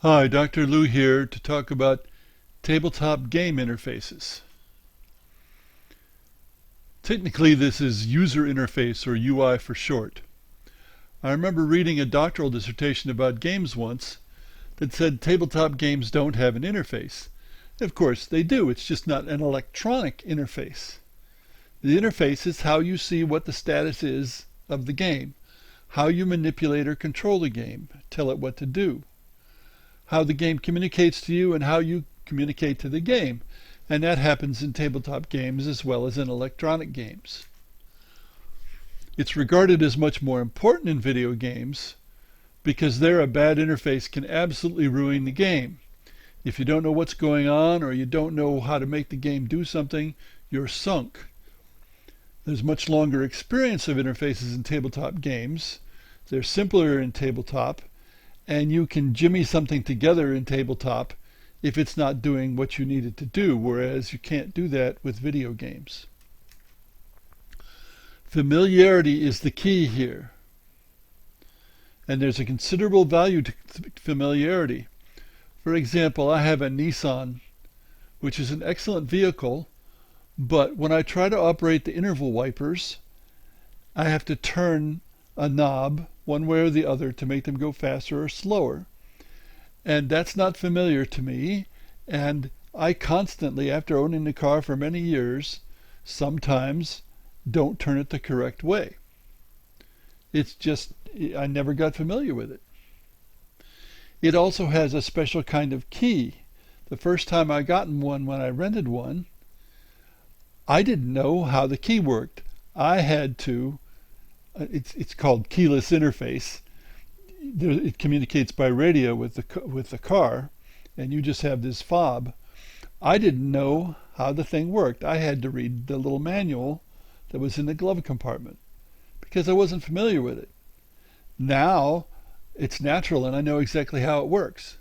Hi, Dr. Lou here to talk about tabletop game interfaces. Technically, this is user interface or UI for short. I remember reading a doctoral dissertation about games once that said tabletop games don't have an interface. Of course, they do. It's just not an electronic interface. The interface is how you see what the status is of the game, how you manipulate or control the game, tell it what to do, how the game communicates to you and how you communicate to the game. And that happens in tabletop games as well as in electronic games. It's regarded as much more important in video games because there a bad interface can absolutely ruin the game. If you don't know what's going on or you don't know how to make the game do something, you're sunk. There's much longer experience of interfaces in tabletop games. They're simpler in tabletop, and you can jimmy something together in tabletop if it's not doing what you need it to do, whereas you can't do that with video games. Familiarity is the key here. And there's a considerable value to familiarity. For example, I have a Nissan, which is an excellent vehicle, but when I try to operate the interval wipers, I have to turn a knob one way or the other to make them go faster or slower. And that's not familiar to me, and I constantly, after owning the car for many years, sometimes don't turn it the correct way. It's just, I never got familiar with it. It also has a special kind of key. The first time I got one when I rented one, I didn't know how the key worked. I had to, it's called keyless interface. It communicates by radio with the car, and you just have this fob. I didn't know how the thing worked. I had to read the little manual that was in the glove compartment because I wasn't familiar with it. Now it's natural and I know exactly how it works.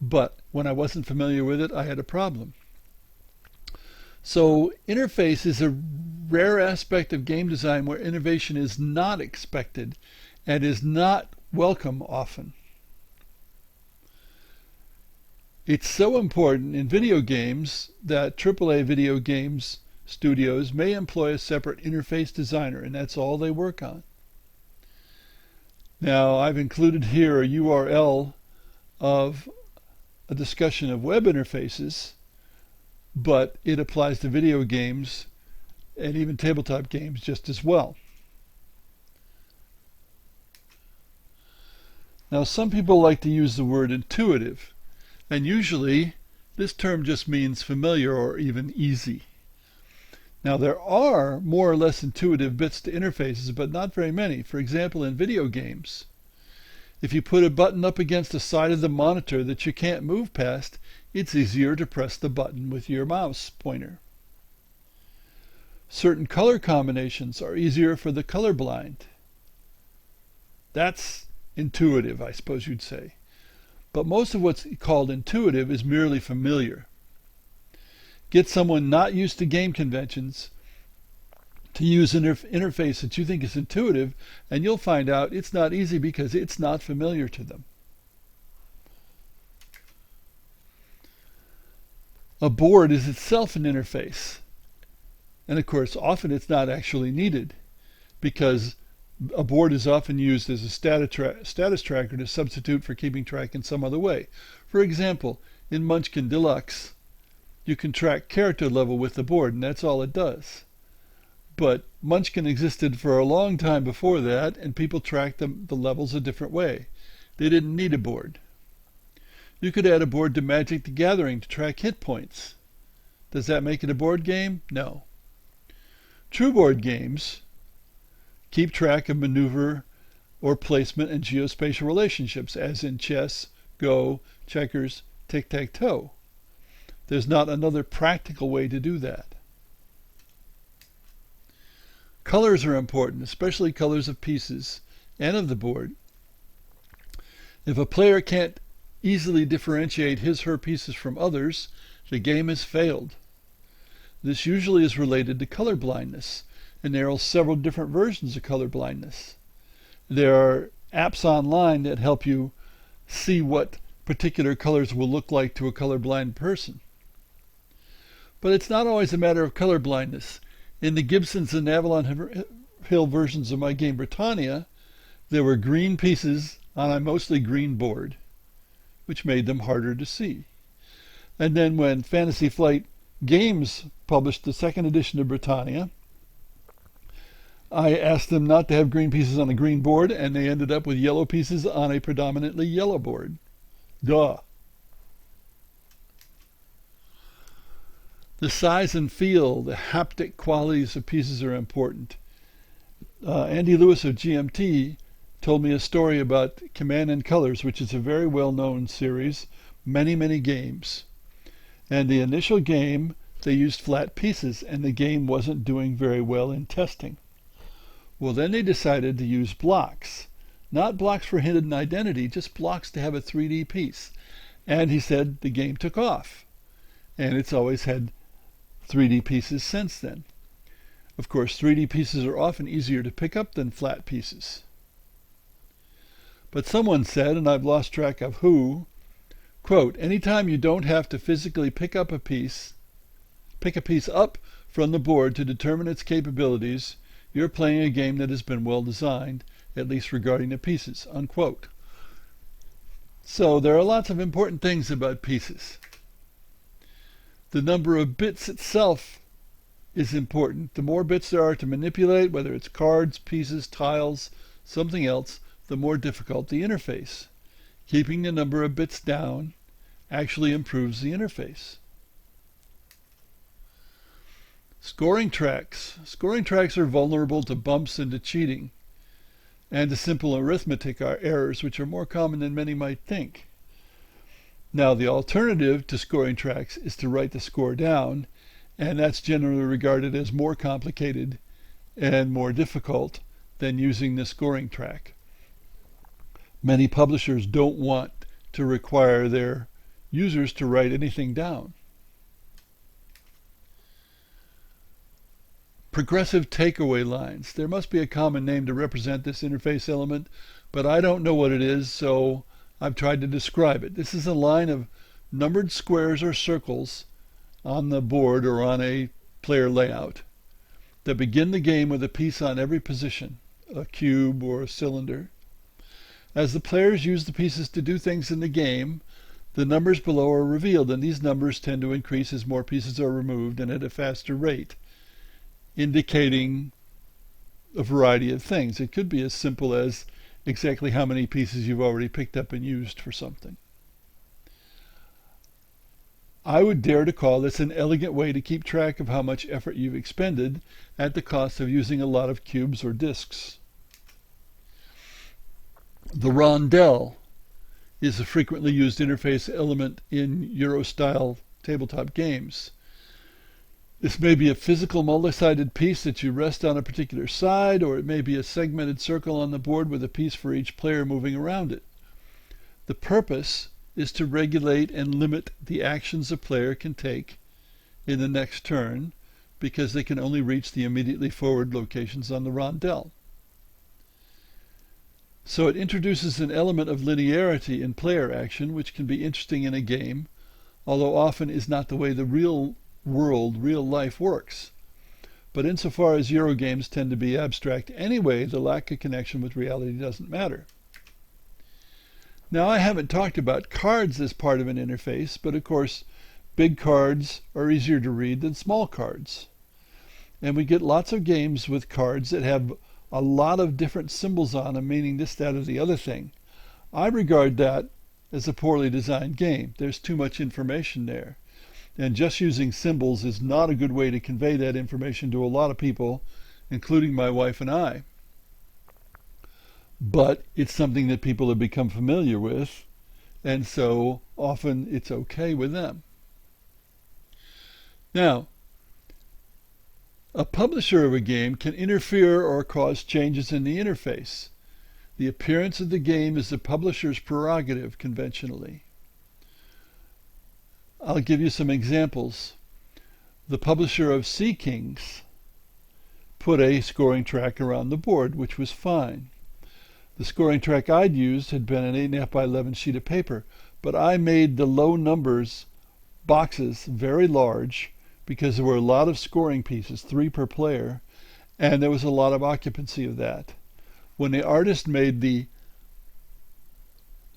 But when I wasn't familiar with it, I had a problem. So interface is a rare aspect of game design where innovation is not expected and is not welcome often. It's so important in video games that AAA video games studios may employ a separate interface designer, and that's all they work on. Now, I've included here a URL of a discussion of web interfaces, but it applies to video games and even tabletop games just as well. Now, some people like to use the word intuitive, and usually this term just means familiar or even easy. Now, there are more or less intuitive bits to interfaces, but not very many. For example, in video games, if you put a button up against the side of the monitor that you can't move past, it's easier to press the button with your mouse pointer. Certain color combinations are easier for the colorblind. That's intuitive, I suppose you'd say. But most of what's called intuitive is merely familiar. Get someone not used to game conventions to use an interface that you think is intuitive, and you'll find out it's not easy because it's not familiar to them. A board is itself an interface. And of course, often it's not actually needed because a board is often used as a status tracker to substitute for keeping track in some other way. For example, in Munchkin Deluxe, you can track character level with the board, and that's all it does. But Munchkin existed for a long time before that, and people tracked the levels a different way. They didn't need a board. You could add a board to Magic the Gathering to track hit points. Does that make it a board game? No. True board games keep track of maneuver or placement and geospatial relationships, as in chess, Go, checkers, tic-tac-toe. There's not another practical way to do that. Colors are important, especially colors of pieces and of the board. If a player can't easily differentiate his/her pieces from others, the game has failed. This usually is related to color blindness, and there are several different versions of color blindness. There are apps online that help you see what particular colors will look like to a colorblind person. But it's not always a matter of color blindness. In the Gibsons and Avalon Hill versions of my game Britannia, there were green pieces on a mostly green board, which made them harder to see. And then when Fantasy Flight Games published the second edition of Britannia, I asked them not to have green pieces on a green board, and they ended up with yellow pieces on a predominantly yellow board. Duh. The size and feel, the haptic qualities of pieces are important. Andy Lewis of GMT told me a story about Command and Colors, which is a very well-known series, many games. And the initial game, they used flat pieces, and the game wasn't doing very well in testing. Well, then they decided to use blocks. Not blocks for hidden identity, just blocks to have a 3D piece. And he said the game took off. And it's always had 3D pieces since then. Of course, 3D pieces are often easier to pick up than flat pieces. But someone said, and I've lost track of who, quote, anytime you don't have to physically pick a piece up from the board to determine its capabilities, you're playing a game that has been well designed, at least regarding the pieces, unquote. So there are lots of important things about pieces. The number of bits itself is important. The more bits there are to manipulate, whether it's cards, pieces, tiles, something else, the more difficult the interface. Keeping the number of bits down actually improves the interface. Scoring tracks. Scoring tracks are vulnerable to bumps and to cheating, and to simple arithmetic errors, which are more common than many might think. Now, the alternative to scoring tracks is to write the score down, and that's generally regarded as more complicated and more difficult than using the scoring track. Many publishers don't want to require their users to write anything down. Progressive takeaway lines. There must be a common name to represent this interface element, but I don't know what it is, so I've tried to describe it. This is a line of numbered squares or circles on the board or on a player layout that begin the game with a piece on every position, a cube or a cylinder. As the players use the pieces to do things in the game, the numbers below are revealed, and these numbers tend to increase as more pieces are removed and at a faster rate, indicating a variety of things. It could be as simple as exactly how many pieces you've already picked up and used for something. I would dare to call this an elegant way to keep track of how much effort you've expended at the cost of using a lot of cubes or disks. The Nordelle is a frequently used interface element in Euro-style tabletop games. This may be a physical multi-sided piece that you rest on a particular side, or it may be a segmented circle on the board with a piece for each player moving around it. The purpose is to regulate and limit the actions a player can take in the next turn, because they can only reach the immediately forward locations on the Nordelle. So it introduces an element of linearity in player action, which can be interesting in a game, although often is not the way the real life works. But insofar as Eurogames tend to be abstract anyway, the lack of connection with reality doesn't matter. Now, I haven't talked about cards as part of an interface, but of course, big cards are easier to read than small cards. And we get lots of games with cards that have a lot of different symbols on them, meaning this, that, or the other thing. I regard that as a poorly designed game. There's too much information there. And just using symbols is not a good way to convey that information to a lot of people, including my wife and I. But it's something that people have become familiar with, and so often it's okay with them. Now, a publisher of a game can interfere or cause changes in the interface. The appearance of the game is the publisher's prerogative conventionally. I'll give you some examples. The publisher of Sea Kings put a scoring track around the board, which was fine. The scoring track I'd used had been an 8.5 by 11 sheet of paper, but I made the low numbers boxes very large because there were a lot of scoring pieces, 3 per player, and there was a lot of occupancy of that. When the artist made the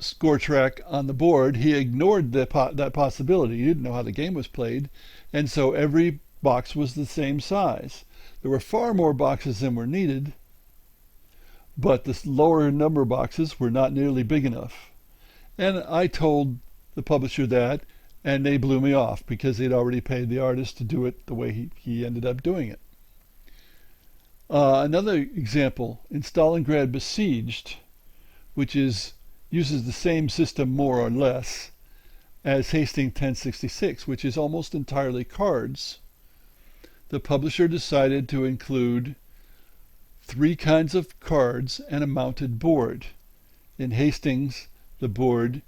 score track on the board, he ignored that possibility. He didn't know how the game was played, and so every box was the same size. There were far more boxes than were needed, but the lower number boxes were not nearly big enough. And I told the publisher that, and they blew me off because they'd already paid the artist to do it the way he ended up doing it. Another example, in Stalingrad Besieged, which uses the same system more or less as Hastings 1066, which is almost entirely cards. The publisher decided to include 3 kinds of cards and a mounted board. In Hastings, the board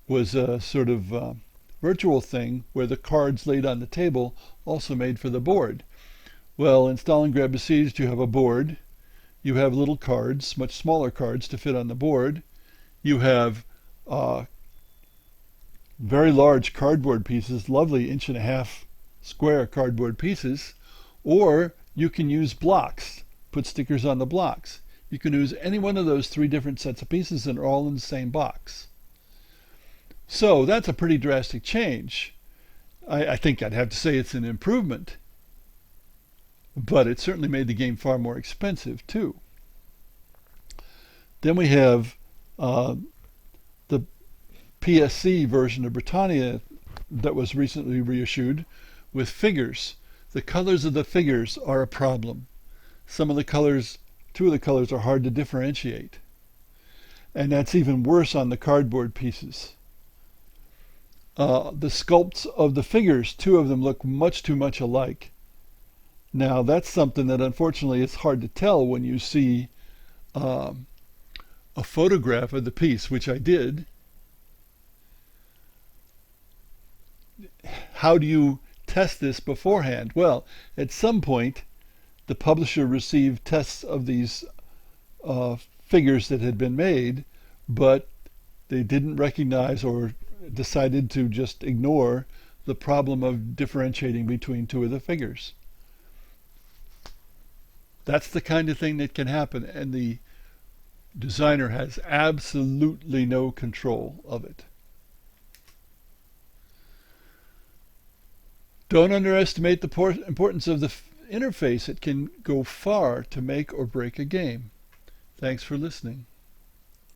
was a sort of virtual thing where the cards laid on the table also made for the board. Well, in Stalingrad Besieged, you have a board, you have little cards, much smaller cards to fit on the board, you have very large cardboard pieces, lovely 1.5 inch square cardboard pieces, or you can use blocks, put stickers on the blocks. You can use any one of those 3 different sets of pieces and they're all in the same box. So that's a pretty drastic change. I think I'd have to say it's an improvement, but it certainly made the game far more expensive too. Then we have the PSC version of Britannia that was recently reissued with figures. The colors of the figures are a problem. Two of the colors are hard to differentiate. And that's even worse on the cardboard pieces. The sculpts of the figures, 2 of them look much too much alike. Now that's something that unfortunately is hard to tell when you see a photograph of the piece, which I did. How do you test this beforehand? Well, at some point, the publisher received tests of these figures that had been made, but they didn't recognize or decided to just ignore the problem of differentiating between 2 of the figures. That's the kind of thing that can happen, and the designer has absolutely no control of it. Don't underestimate the importance of the interface. It can go far to make or break a game. Thanks for listening.